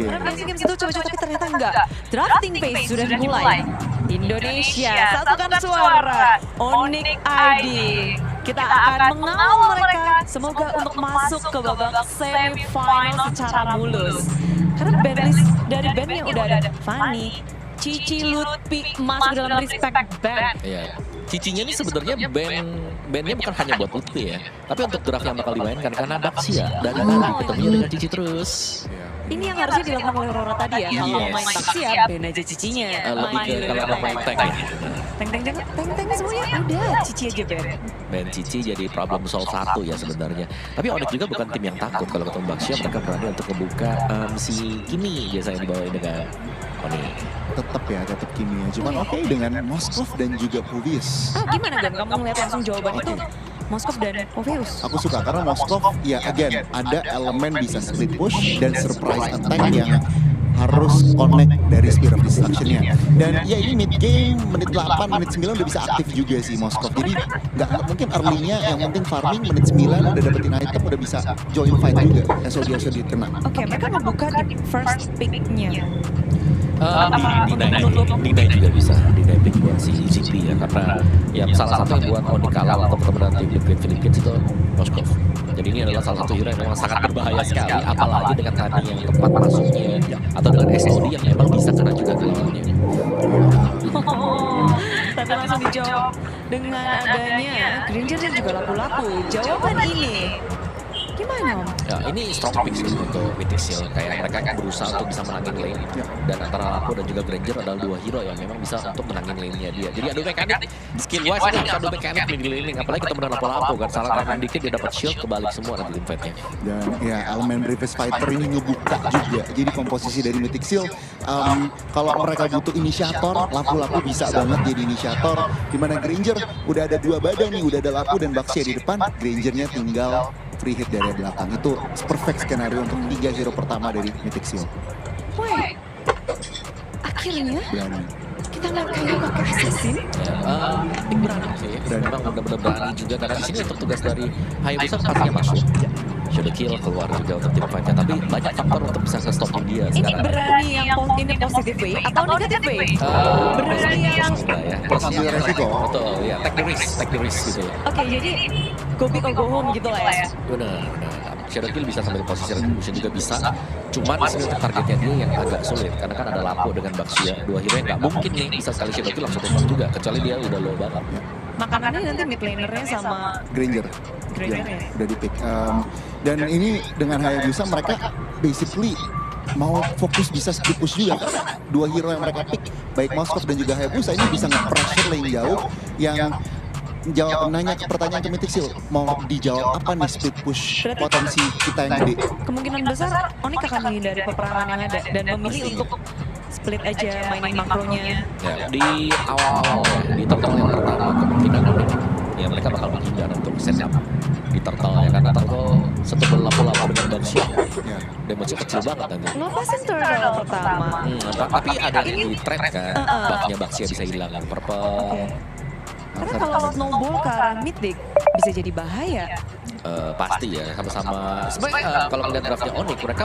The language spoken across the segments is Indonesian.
Karena biasanya games itu coba-coba tapi ternyata enggak. Drafting phase sudah dimulai. Indonesia, satukan suara. Onyx ID. Kita akan mengawal mereka. Semoga untuk masuk ke babak semifinal secara mulus. Karena bandlist dari band yang udah ada Fanny, Cici, Lutfi masuk dalam respect band. Iya. Cicinya ini sebenarnya bandnya bukan hanya buat Lutfi ya, tapi untuk draft yang bakal dimainkan karena Daxia dan ketemunya dengan Cici terus. Ini yang harusnya dilakukan oleh Roro tadi ya. Kalau main Daxia, band aja Cicinya. Lebih ke kalau main tank ya. Tank semuanya udah Cici aja band. Band Cici jadi problem solve satu ya sebenarnya. Tapi Onyx juga bukan tim yang takut kalau ketemu Daxia, mereka berani untuk membuka si Kimi biasanya dibawain dengan Onyx. Tetap Kimi ya. Cuman oke dengan Moskov dan juga Puvis. Gimana Gan? Kamu ngeliat langsung jawaban itu? Moskov dan Poveus. Aku suka karena Moskov ya again ada elemen bisa split push dan surprise attack yang harus connect dari Spear of Destruction-nya. Dan ya ini mid game menit 8, menit 9 udah bisa aktif juga sih Moskov. Jadi nggak mungkin early-nya yang penting farming menit 9 udah dapetin item udah bisa join fight juga. SOD kena. Oke, mereka membuka di first pick-nya. Dinai juga bisa, dinai pick buat si GP ya, karena ya salah satu yang buat Onyx kalah atau teman-teman tim Liquid Philippines itu Moskov. Jadi ini adalah salah satu hero yang memang sangat berbahaya sekali, apalagi dengan tadi yang tepat masuknya atau dengan SOD yang memang bisa kena juga ke lawannya. Tapi langsung dijawab dengan adanya Granger dan juga lapu-lapu. Jawaban ini gimana Om? Ya, ini strong pick sih untuk Mythic Seal. Kayak mereka berusaha untuk bisa menangin lane. Dan antara Lapo dan juga Granger adalah dua hero yang memang bisa untuk menangin lane-nya dia. Jadi adu mekanik, skill wise ini harus adu mekanik di lane. Apalagi kita menang Lapo-Lapo kan. Salah kanan dikit dia dapat shield kebalik semua nanti team fight-nya. Dan ya elemen Bravest Fighter ini ngebuka juga. Jadi komposisi dari Mythic Seal. Kalau mereka butuh inisiator, Lapu-Lapu bisa banget jadi inisiator. Dimana Granger udah ada dua badan nih. Udah ada Lapu dan Baxia di depan. Grangernya tinggal free hit dari belakang. Itu perfect skenario untuk 3 hero pertama dari Mythic Seal. Woi, akhirnya Berani. kita nggak kayak pakai assassin. Pick berani sih. Memang benar-benar berani juga karena di sini untuk tugas dari Hayabusa pastinya masuk. Shadow kill keluar juga untuk tim fight-nya, tapi banyak faktor untuk bisa nge-stopin dia Ini sekarang. berani yang ini positif way atau negatif way? Berani yang ya. Posisi resiko. Betul, ya. Take the risk gitu ya. oke, jadi go big or go home gitu lah ya. Benar. Shadow kill bisa sambil posisi retribution juga bisa. Cuman di sini untuk targetnya dia yang agak sulit karena kan ada Lapo dengan Baxia, dua hero yang nggak mungkin nih bisa sekali Shadow kill langsung tembak juga, kecuali dia udah low banget. Makanannya nanti mid lanernya sama Granger. Granger Ya, ya. udah di pick. Dan ini dengan Hayabusa mereka basically mau fokus bisa split push juga. Dua hero yang mereka pick, baik Moskov dan juga Hayabusa ini bisa nge-pressure lane jauh yang jawab nanya ke pertanyaan ke Mythic Seal, mau dijawab apa nih split push potensi kita yang gede. Kemungkinan besar Onyx akan menghindari peperangan yang ada dan memilih untuk split aja mainin makronya. Ya, di awal-awal ya, di turtle yang pertama kemungkinan ya mereka bakal menghindar untuk setup di turtle ya, karena turtle setebal lapo-lapo dengan Baxia Ya. damage kecil banget nanti. Lepasin turtle pertama. Tapi ada yang di trade kan, buffnya Baxia bisa hilang yang purple. Karena kalau snowball ke arah mythic bisa jadi bahaya. Pasti ya, sama-sama. Sebenarnya kalau melihat draftnya Onyx, mereka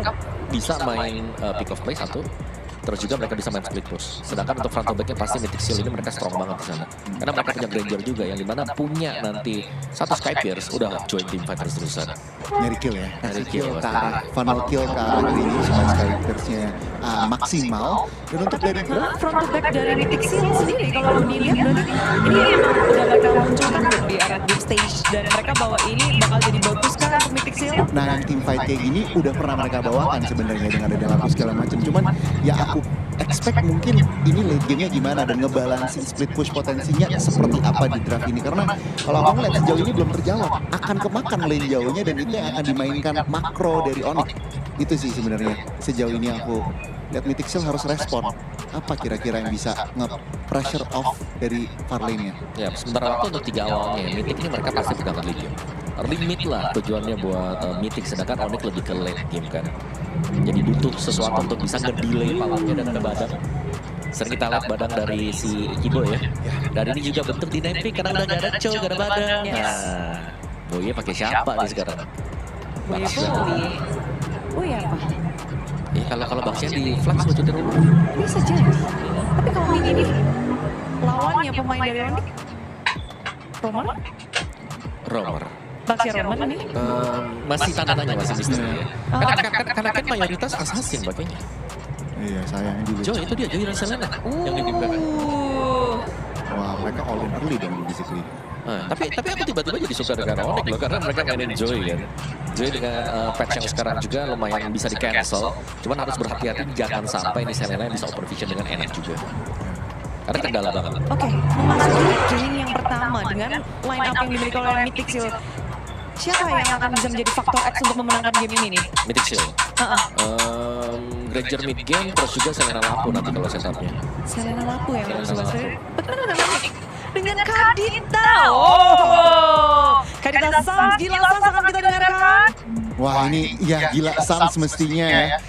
bisa main pick of play satu, terus juga mereka bisa main split push. Sedangkan untuk front to backnya pasti Mythic Seal ini mereka strong banget di sana. Karena mereka punya Granger juga yang dimana punya nanti satu Sky Pierce udah join team fight terus-terusan. Nyari kill ya, Nyari kasih kill, kill ke arah final kill ke arah Granger supaya Sky Pierce-nya maksimal. Dan untuk dari Front to back dari Mythic Seal sendiri kalau dilihat berarti ini emang udah mereka munculkan tuh di area group stage dan mereka bawa ini bakal jadi bagus kan untuk Mythic Seal. nah yang team fight kayak gini udah pernah mereka bawakan sebenarnya dengan ada laku segala macam. Cuman ya aku expect mungkin ini late game-nya gimana dan ngebalansin split push potensinya seperti apa di draft ini. Karena kalau aku ngeliat sejauh ini belum terjawab, akan kemakan lane jauhnya dan itu yang akan dimainkan makro dari Onyx. Itu sih sebenarnya sejauh ini aku lihat Mythic Seal harus respon. Apa kira-kira yang bisa nge-pressure off dari far lane-nya? Ya, sementara waktu untuk 3 awalnya, Mythic ini mereka pasti pegang early game. Early mid lah tujuannya buat Mythic, sedangkan Onyx lebih ke late game kan. Jadi butuh sesuatu untuk bisa nge-delay powernya dan ada badang. Sering kita lihat badang dari si Kibo ya. Dan ini juga bentuk dynamic karena udah gak ada Cho, gak ada badang. Nah, Boye pakai siapa nih sekarang? Boye apa? Ya kalau Baxian di flash lucu terus. Bisa jadi. Tapi kalau ini lawannya pemain dari Onyx, Romer. Baxia Roman ini. Masih tanda tanya, masih misteri ya. Karena kan mayoritas assassin pakainya. Iya, sayang juga. Joy itu dia, Joy dan Selena yang di belakang. Wah, mereka all in early dong basically. Tapi aku tiba-tiba jadi suka dengan Onyx loh, karena mereka mainin Joy kan. Joy dengan patch yang sekarang juga lumayan bisa di cancel. Cuman harus berhati-hati jangan sampai ini Selena yang bisa overvision dengan enak juga. Karena kendala banget. Oke, memasuki game yang pertama dengan line up yang dimiliki oleh Mythic Seal. Siapa yang akan bisa menjadi faktor X untuk memenangkan game ini nih? Mythic Seal. Granger mid game, terus juga Selena Lapu nanti kalau setupnya. Selena Lapu yang harus Selena bahas. Lapu. Betul dengan Kadita. Oh, Kadita Sans, gila Sans akan kita dengarkan. Wah, ini ya gila Sans mestinya ya.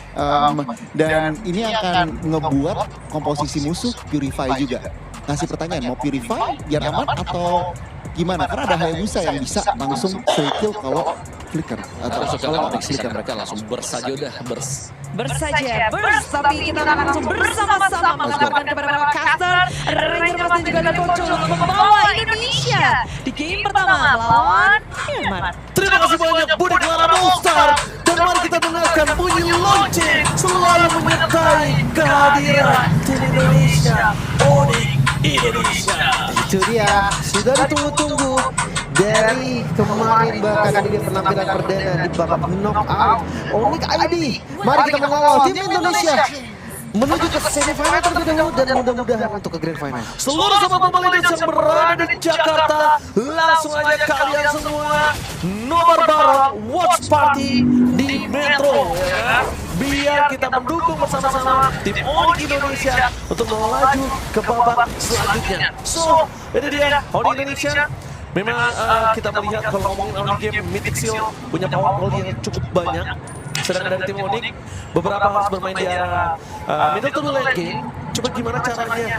Dan ini akan ngebuat komposisi musuh Purify juga. Ngasih pertanyaan, mau Purify biar aman atau gimana? Karena ada Hayabusa yang bisa langsung free kill kalau flicker. Atau Kalau Onyx flicker mereka langsung burst saja udah, burst. Bersaja, burst, tapi kita akan langsung bersama-sama mengabarkan kepada para caster, Ranger Mas dan juga ada Coach untuk membawa Indonesia di game pertama melawan Myanmar. Terima kasih banyak Budi Clara Monster. Dan mari kita dengarkan bunyi lonceng selalu menyertai kehadiran tim Indonesia, Onyx Indonesia. Itu dia, sudah ditunggu-tunggu dari kemarin bahkan di penampilan perdana di babak knockout Onyx ID. Mari kita mengawal tim Indonesia menuju ke semifinal terlebih dahulu dan mudah-mudahan untuk ke grand final. Seluruh sobat bola Indonesia yang berada di Jakarta, langsung aja kalian semua nobar bareng watch party di Metro ya kan? Biar kita mendukung bersama-sama tim Onyx Indonesia untuk melaju ke babak selanjutnya. So, ini dia Onyx Indonesia. Memang kita melihat kalau ngomongin early game, Mythic Seal punya power play yang cukup banyak. Sedangkan dari tim Onyx, beberapa harus bermain di arah middle to late game. Coba gimana caranya?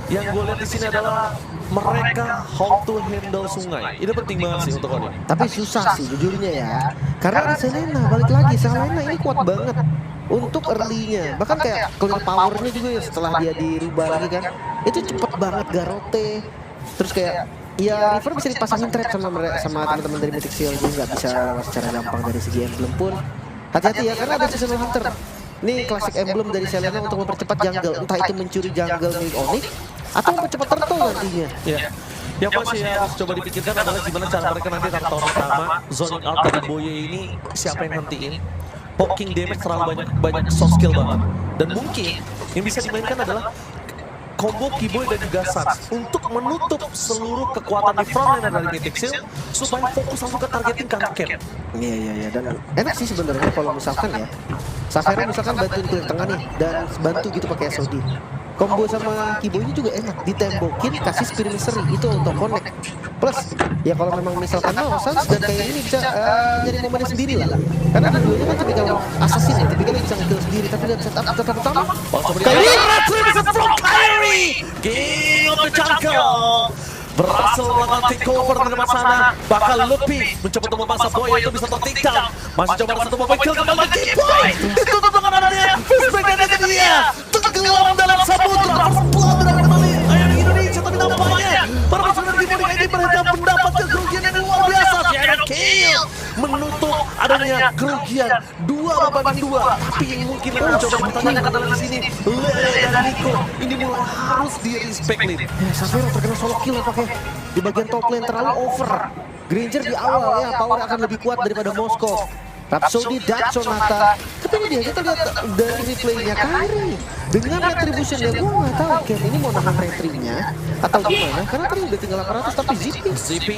Yang gue lihat di sini adalah mereka how to handle sungai. Itu penting banget sih untuk Onyx. Tapi susah sih jujurnya ya. Karena ada Selena, balik lagi Selena ini kuat banget untuk early-nya. Bahkan kayak clear power-nya juga ya setelah dia dirubah lagi kan. Itu cepet banget Garote. Terus kayak ya River bisa dipasangin trap sama teman-teman dari Mythic Seal, jadi nggak bisa lewat secara gampang dari segi emblem pun. Hati-hati ya karena ada seasonal hunter. Ini klasik emblem dari Selena untuk mempercepat jungle, entah itu mencuri jungle milik Onyx atau mempercepat turtle nantinya. Ya. Yang pasti ya harus coba dipikirkan adalah gimana cara mereka nanti tahun pertama zoning out dari Boye ini siapa yang hentiin. Poking damage terlalu banyak soft skill banget. Dan mungkin yang bisa dimainkan adalah combo Keyboy dan juga Sans untuk menutup seluruh kekuatan di front line dari Mythic Seal supaya fokus langsung ke targeting kanan camp. Iya dan enak sih sebenarnya kalau misalkan ya Safera misalkan bantuin clear tengah nih dan bantu gitu pakai SOD. Combo sama Keyboy ini juga enak, ditembokin kasih Spirit Mystery itu untuk connect. Plus ya kalau memang misalkan mau Sans dan kayak ini bisa jadi momennya sendiri lah. Karena dua-duanya kan tipikal assassin ya, tipikal bisa nge-kill sendiri tapi lihat setup pertama. From Kyrie, King of the Jungle berhasil melakukan takeover di depan sana. Bakal lebih mencoba untuk memaksa Boy itu bisa tertinggal. Masih coba satu mobil kill kembali Keyboy. Ditutup dengan adanya Fishback dan itu dia tenggelam dalam samudra. Harus pelanggaran kembali Ayo Indonesia, tapi nampaknya para pasukan Keyboy ini mereka mendapatkan kerugian yang luar biasa. Shadow Kill menutup adanya kerugian 2/2. Tapi yang mungkin yang mencoba bertanyakan adalah di sini Lele dan Nico ini mulai harus di respect nih. Safera terkena solo kill pakai di bagian top lane terlalu over. Granger di awal ya power akan lebih kuat daripada Moskov. Rhapsody dan Sonata. Tapi ini dia kita lihat dari replaynya Kyrie dengan retribution ya gue nggak tahu game ini mau nahan retrinya atau gimana karena tadi udah tinggal 800 tapi ZP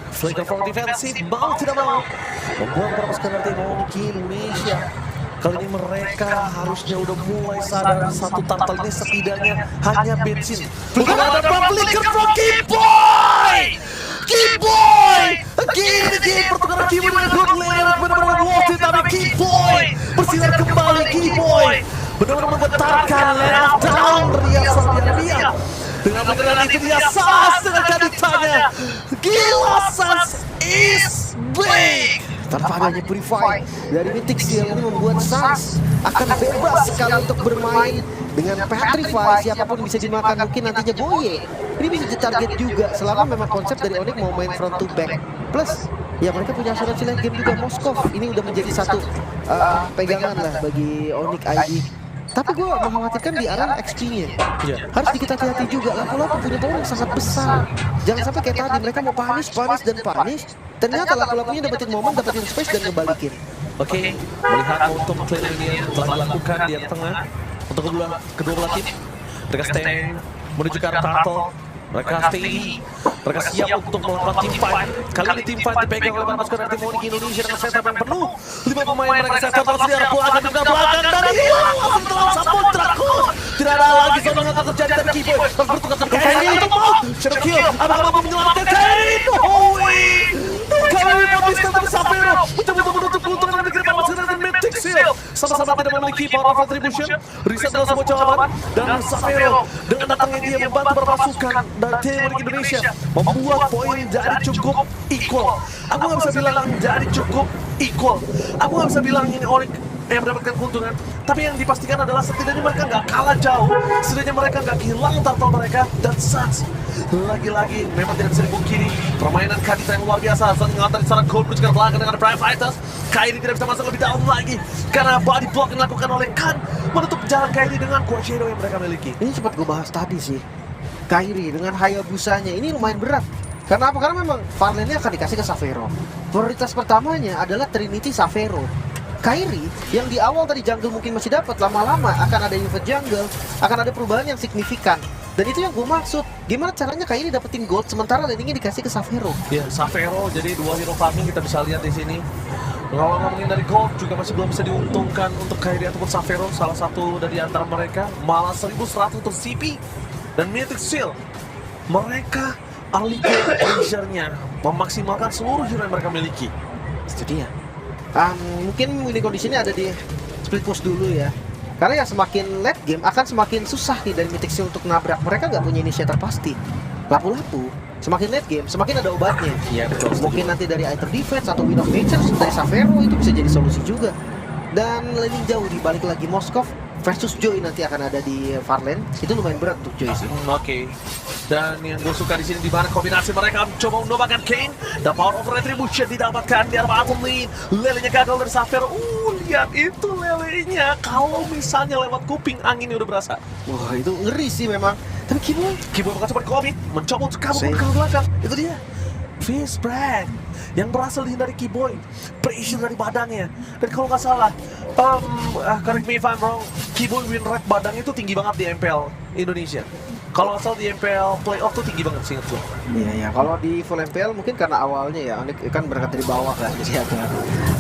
flicker from defensive mau tidak mau membuat para pasukan tim Onyx Indonesia. Kali ini mereka harusnya udah mulai sadar satu turtle ini setidaknya hanya bensin. Bukan ada flicker from Keyboy! Keyboy! Again, pertukaran Keyboy dengan good lane benar-benar worth it, tapi Keyboy bersinar kembali Keyboy benar-benar menggetarkan left down riasan. Dengan pergerakan itu dia Sans dengan kaditanya. Gila Sans is big. Tanpa adanya Purify dari Mythic Seal ini membuat Suns akan bebas sekali untuk bermain dengan Petrify. Siapapun bisa dimakan, mungkin nantinya Boye ini bisa ditarget juga selama memang konsep dari Onyx mau main front to back. Plus ya mereka punya asuransi late game juga. Moskov ini udah menjadi satu pegangan lah bagi Onyx ID. Tapi gue mengkhawatirkan di arah XP-nya. Harus dikit hati-hati juga. Lapu-lapu punya power yang sangat besar. Jangan sampai kayak tadi mereka mau punish. Ternyata lapu-lapunya dapetin momen, dapetin space dan ngebalikin. Oke, melihat untuk clear ini telah dilakukan di tengah untuk kedua belah tim. Mereka stand menuju ke arah turtle. Mereka stay, mereka siap untuk melakukan team fight. Kali ini team fight dipegang oleh pasukan dari tim Onyx Indonesia dengan setup yang penuh. 5 pemain mereka setup terus di arah belakang dan hilang langsung terlalu Saputraku. Tidak ada lagi zona yang terjadi dari Keyboy. Harus bertukar dengan Kairi untuk mau shadow kill. Apakah mampu menyelamatkan Kairi? Kairi menghabiskan dari Sapphire. Mencoba menutup keuntungan yang diberikan pasukan dari Mythic Seal. Sama-sama tidak memiliki power of attribution. Reset adalah sebuah jawaban. Dan Sapphire dengan datangnya dia membantu berpasukan dari tim Onyx Indonesia membuat poin jadi cukup equal. Aku nggak bisa bilang jadi cukup equal. Aku nggak bisa bilang ini Onyx yang mendapatkan keuntungan. Tapi yang dipastikan adalah setidaknya mereka nggak kalah jauh. Setidaknya mereka nggak kehilangan turtle mereka. Dan Suns lagi-lagi memang tidak bisa dipungkiri permainan Kadita yang luar biasa. Saat mengatasi secara goal menuju ke belakang dengan Prime Fighters. Kairi tidak bisa masuk lebih dalam lagi karena body block yang dilakukan oleh Khan menutup jalan Kairi dengan Core Shadow yang mereka miliki. Ini sempat gue bahas tadi sih. Kairi dengan Hayabusanya ini lumayan berat. Karena apa? Karena memang Farlane-nya akan dikasih ke Savero. Prioritas pertamanya adalah Trinity Savero. Kairi yang di awal tadi jungle mungkin masih dapat, lama-lama akan ada event jungle, akan ada perubahan yang signifikan. Dan itu yang gue maksud. Gimana caranya Kairi dapetin gold sementara landingnya dikasih ke Savero? Ya, Savero jadi 2 hero farming kita bisa lihat di sini. Ngomongin dari gold juga masih belum bisa diuntungkan untuk Kairi ataupun Savero, salah satu dari antara mereka. Malah 1100 untuk CP dan Mythic Seal. Mereka early game pressure-nya memaksimalkan seluruh hero yang mereka miliki. Itu dia. Mungkin winning conditionnya ada di split push dulu ya. Karena ya semakin late game akan semakin susah nih dari Mythic Seal untuk nabrak. Mereka nggak punya initiator pasti. Lapu-lapu semakin late game semakin ada obatnya. Iya betul. Mungkin nanti dari item defense atau Wind of Nature dari Savero itu bisa jadi solusi juga. Dan landing jauh dibalik lagi Moskov versus Joy nanti akan ada di Farlane. Itu lumayan berat untuk Joy sih. Oke. Dan yang gue suka di sini di mana kombinasi mereka mencoba mendobakan Kane. The power of retribution didapatkan di arah bottom lane. Lelenya gagal dari Savero. Lihat itu lelenya. Kalau misalnya lewat kuping angin udah berasa. Wah itu ngeri sih memang. Tapi Keyboy bakal cepat komit, mencoba untuk kabur ke belakang. Itu dia. Fist break yang berhasil dihindari Keyboy. Pressure dari badannya. Dan kalau nggak salah, correct me if I'm wrong, Keyboy win rate badan itu tinggi banget di MPL Indonesia. Kalau asal di MPL playoff tuh tinggi banget sih ingat gue. Iya, kalau di full MPL mungkin karena awalnya ya Onyx kan berangkat dari bawah kan, jadi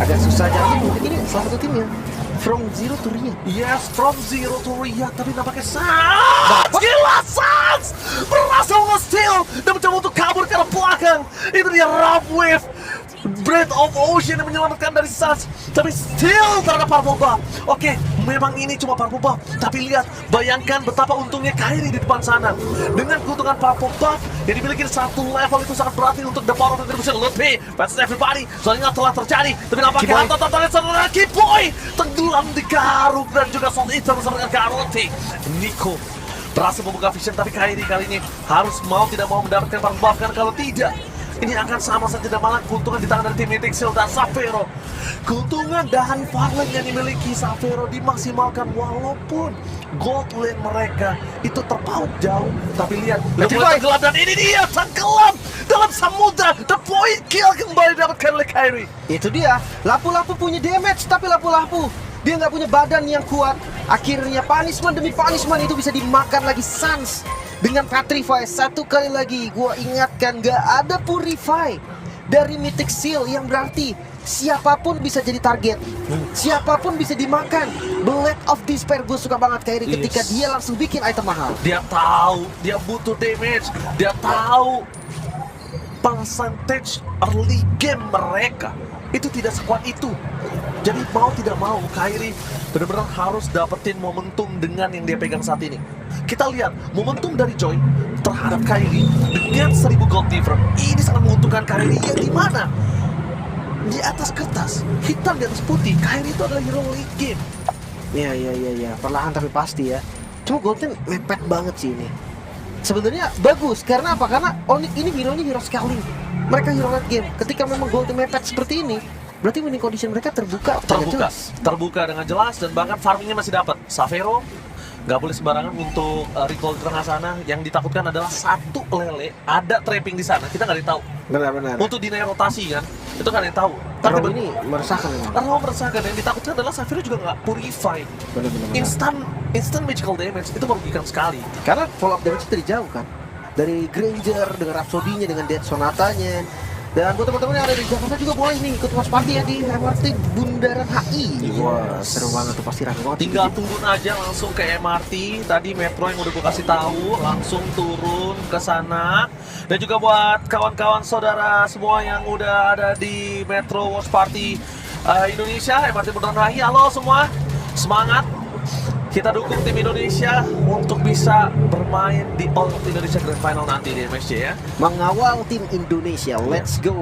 agak susah. Jadi mungkin ini salah satu tim ya from zero to Riyadh. Yes, from zero to Riyadh, tapi nampaknya Suns! Gila, Suns! Berhasil nge-steal dan mencoba untuk kabur ke arah belakang. Itu dia Rough Wave. Breath of Ocean yang menyelamatkan dari Suns. Tapi still terhadap Purple Buff. Oke, memang ini cuma Purple Buff. Tapi lihat, bayangkan betapa untungnya Kairi di depan sana. Dengan keuntungan Purple Buff yang dimiliki satu level itu sangat berarti untuk the power of retribution lebih versus everybody. Soalnya telah terjadi. Tapi nampaknya harta-hartanya seorang Keyboy tenggelam di Garuk dan juga Soul Eater bersama dengan Garoti. Nico berhasil membuka vision, tapi Kairi kali ini harus mau tidak mau mendapatkan Purple Buff. Karena kalau tidak, ini akan sama saja dan malah keuntungan di tangan dari tim Mythic Seal dan Savero. Keuntungan dari Farlane yang dimiliki Savero dimaksimalkan walaupun gold lane mereka itu terpaut jauh. Tapi lihat, mulai tenggelam dan ini dia tenggelam dalam samudra. The point kill kembali dapatkan oleh Kairi. Itu dia, lapu-lapu punya damage tapi lapu-lapu dia nggak punya badan yang kuat. Akhirnya punishment demi punishment itu bisa dimakan lagi Suns. Dengan Petrify satu kali lagi gua ingatkan gak ada Purify dari Mythic Seal yang berarti siapapun bisa jadi target, siapapun bisa dimakan. Blade of Despair gue suka banget Kairi ketika dia langsung bikin item mahal. Dia tahu dia butuh damage, dia tahu percentage early game mereka itu tidak sekuat itu. Jadi mau tidak mau Kairi benar-benar harus dapetin momentum dengan yang dia pegang saat ini. Kita lihat momentum dari Joy terhadap Kairi dengan 1000 gold difference. Ini sangat menguntungkan Kairi yang dimana di atas kertas, hitam di atas putih, Kairi itu adalah hero late game. Iya, perlahan tapi pasti ya. Cuma Golden mepet banget sih ini. Sebenarnya bagus, karena apa? Karena Onyx ini hero-nya hero scaling. Mereka hero late game. Ketika memang Golden mepet seperti ini, berarti winning condition mereka terbuka Dengan jelas dan bahkan farmingnya masih dapat. Savero nggak boleh sembarangan untuk recall di tengah sana. Yang ditakutkan adalah satu lele ada trapping di sana, kita nggak tahu. Benar. Untuk dinaik rotasi kan, itu kan yang tahu. Tapi ini meresahkan memang. Karena meresahkan, yang ditakutkan adalah Savero juga nggak purify. Benar. Instant magical damage itu merugikan sekali. Karena follow up damage dari jauh kan. Dari Granger, dengan Rhapsody-nya, dengan Death Sonata-nya. Dan buat teman-teman yang ada di Jakarta juga boleh nih ikut watch party ya di MRT Bundaran HI. Wah, seru banget tuh, pasti rame banget. Tinggal turun aja langsung ke MRT. Tadi Metro yang udah gue kasih tahu, langsung turun ke sana. Dan juga buat kawan-kawan saudara semua yang udah ada di Metro Watch Party Indonesia, MRT Bundaran HI, halo semua, semangat. Kita dukung tim Indonesia untuk bisa bermain di All Indonesia Grand Final nanti di MSC ya. Mengawal tim Indonesia, let's go.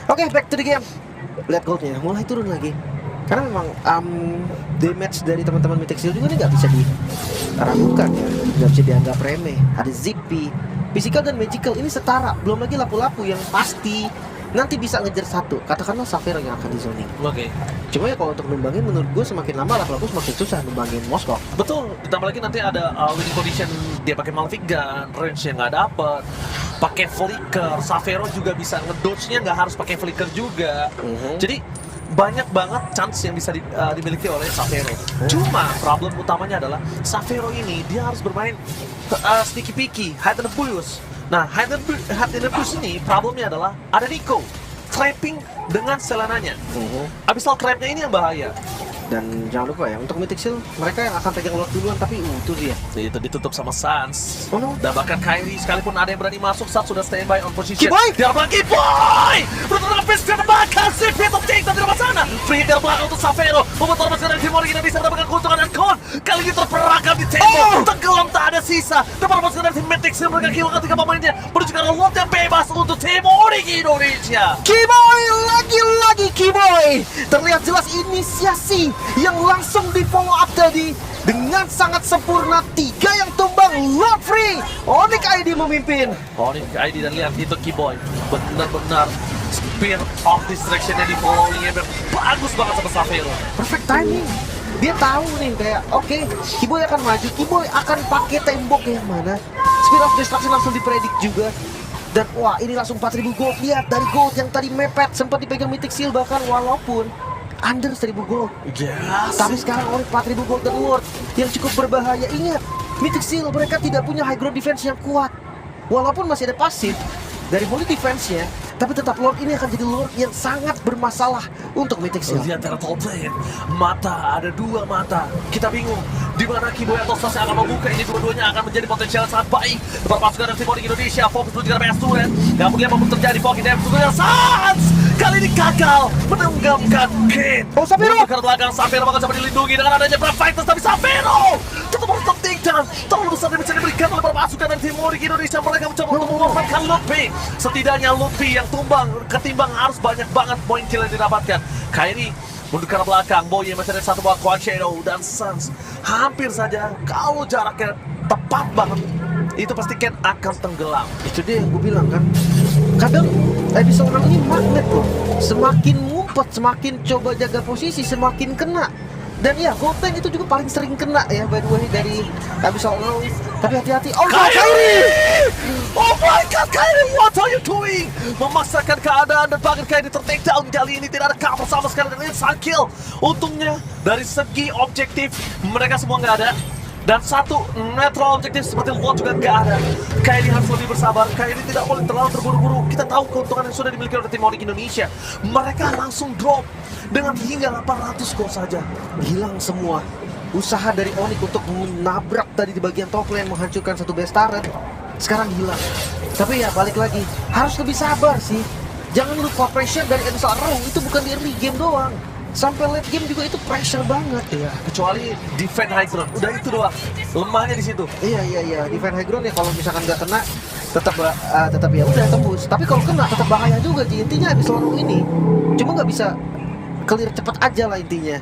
Oke, back to the game. Lihat goldnya, mulai turun lagi. Karena memang damage dari teman-teman Mythic Seal juga ini nggak bisa diragukan ya, nggak bisa dianggap remeh. Ada Zippy, physical dan magical ini setara. Belum lagi lapu-lapu yang pasti nanti bisa ngejar satu. Katakanlah Savero yang akan di zoning. Oke. Cuma ya kalau untuk numbangin menurut gue semakin lama lapu-lapu semakin susah numbangin Moskov. Betul, ditambah lagi nanti ada winning condition, dia pakai Malefic Gun, range yang nggak dapet, pakai flicker, Savero juga bisa ngedodge-nya nggak harus pakai flicker juga. Jadi banyak banget chance yang bisa dimiliki oleh Savero. Cuma problem utamanya adalah Savero ini dia harus bermain sneaky peeky, hide and abuse. Nah, hide and abuse ini problemnya adalah ada Nico trapping dengan Selenanya. Abyssal trapnya ini yang bahaya. Dan jangan lupa ya, untuk Mythic Seal mereka yang akan pegang Lord duluan, tapi itu dia. Itu ditutup sama Sans. Oh no. Dan bahkan Kairi sekalipun ada yang berani masuk, Sans sudah standby on position. Kiboy! Dia belakang Kiboy! Betul lapis ke belakang, si Peter Take dari rumah sana. Free dari belakang untuk Savero. Membuat Ormas dari Timor tidak bisa mendapatkan keuntungan dan Kon. Kali ini terperangkap di tembok. Tenggelam tak ada sisa. Dan Ormas dari tim Mythic Seal mereka kehilangan tiga pemainnya. Menuju ke arah lot yang bebas untuk Timor Indonesia. Kiboy, lagi-lagi Kiboy. Terlihat jelas inisiasi yang langsung di follow up tadi dengan sangat sempurna. 3 yang tumbang, Lord Free. Onyx ID memimpin. Onyx ID dan lihat itu Kiboy. Benar-benar spear of distraction yang di followingnya bagus banget sama Savero. Perfect timing. Dia tahu nih kayak oke, Kiboy akan maju, Kiboy akan pakai tembok yang mana. Spear of Destruction langsung dipredik juga. Dan wah, ini langsung 4000 gold. Lihat dari gold yang tadi mepet sempat dipegang Mythic Seal bahkan walaupun under 1000 gold. Yes. Tapi sekarang oleh 4000 gold dan Lord yang cukup berbahaya. Ingat, Mythic Seal mereka tidak punya high ground defense yang kuat. Walaupun masih ada pasif dari Holy Defense-nya, tapi tetap Lord ini akan jadi Lord yang sangat bermasalah untuk Mythic Seal. Lihat antara top lane, mata, ada 2 mata. Kita bingung di mana Kiboy atau Sas yang akan membuka ini. Dua-duanya akan menjadi potensial yang sangat baik. Depan pasukan dari Timor Indonesia, fokus menuju ke PS Turret. Gak mungkin apapun terjadi, Poki Dev dengan Sans kali ini gagal menenggelamkan Kane. Oh, Savero! Ke belakang, Savero bakal coba dilindungi dengan adanya Brave Fighters, tapi Savero tetap harus take down. Terlalu besar yang bisa diberikan oleh para pasukan dari Timor Indonesia. Mereka mencoba untuk mengamankan Lutfi. Setidaknya Lutfi yang tumbang ketimbang harus banyak banget poin kill yang didapatkan. Kairi mundur ke belakang, Boye masih ada satu buah Quad Shadow dan Sans hampir saja kalau jaraknya tepat banget itu pasti Ken akan tenggelam. Itu dia yang gue bilang kan. Kadang bisa orang ini magnet loh. Semakin ngumpet, semakin coba jaga posisi, semakin kena. Dan ya, Gold Tank itu juga paling sering kena ya, by the way, dari Abyssal Roll. Tapi hati-hati. Oh, Kairi! Oh my god, Kairi, what are you doing? Memaksakan keadaan dan bahkan Kairi ter-take down. Kali ini tidak ada cover sama sekali dan inside kill. Untungnya dari segi objektif mereka semua nggak ada. Dan satu netral objektif seperti Lord juga nggak ada. Kairi harus lebih bersabar. Kairi tidak boleh terlalu terburu-buru. Kita tahu keuntungan yang sudah dimiliki oleh tim Onyx Indonesia. Mereka langsung drop dengan hingga 800 gol saja. Hilang semua. Usaha dari Onyx untuk menabrak tadi di bagian top lane, menghancurkan satu base turret, sekarang hilang. Tapi ya balik lagi, harus lebih sabar sih. Jangan lupa pressure dari Abyssal Roll itu bukan di early game doang. Sampai late game juga itu pressure banget ya. Kecuali defend high ground, udah itu doang. Lemahnya di situ. Iya. Defend high ground ya kalau misalkan nggak kena, tetap ya udah tembus. Tapi kalau kena tetap bahaya juga Ji. Intinya habis lorong ini cuma nggak bisa clear cepat aja lah intinya.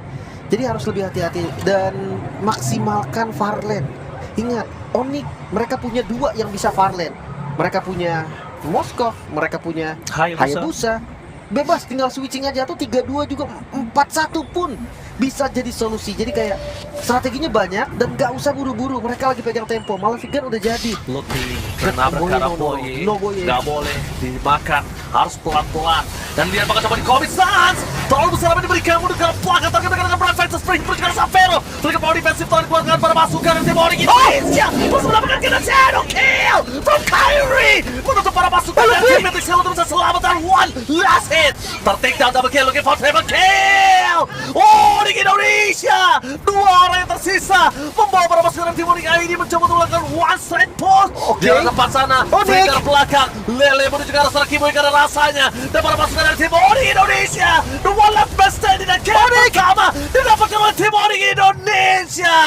Jadi harus lebih hati-hati dan maksimalkan Farland. Ingat, Onyx mereka punya 2 yang bisa Farland. Mereka punya Moskov, mereka punya Hayabusa. Bebas tinggal switching aja, atau 3-2 juga 4-1 pun bisa jadi solusi. Jadi kayak strateginya banyak dan gak usah buru-buru. Mereka lagi pegang tempo. Malefican udah jadi. Looting kena perkara Boye, No Boye. nggak boleh dimakan, harus pelan-pelan. Dan lihat bakal coba di Comic Sans. Terlalu besar apa diberikan untuk ke belakang target dengan Brand Fighter Spring terus juga Savero. Mereka mau defensif telah dikeluarkan pada masukan dari tim Onyx Indonesia. Terus mendapatkan kena shadow kill from Kyrie menutup para masukan dan tim Matrix Hell untuk bisa selamat dan one last hit. Ter-take down double kill looking for triple kill. Onyx Indonesia, 2 orang yang tersisa membawa para pasukan tim Onyx ID mencoba untuk melakukan one straight push. Di arah depan sana, trigger belakang, Lele menuju ke arah sana Kiboy karena rasanya dan para pasukan dari tim Onyx Indonesia, the one last best stand in the game pertama didapatkan oleh tim Onyx Indonesia.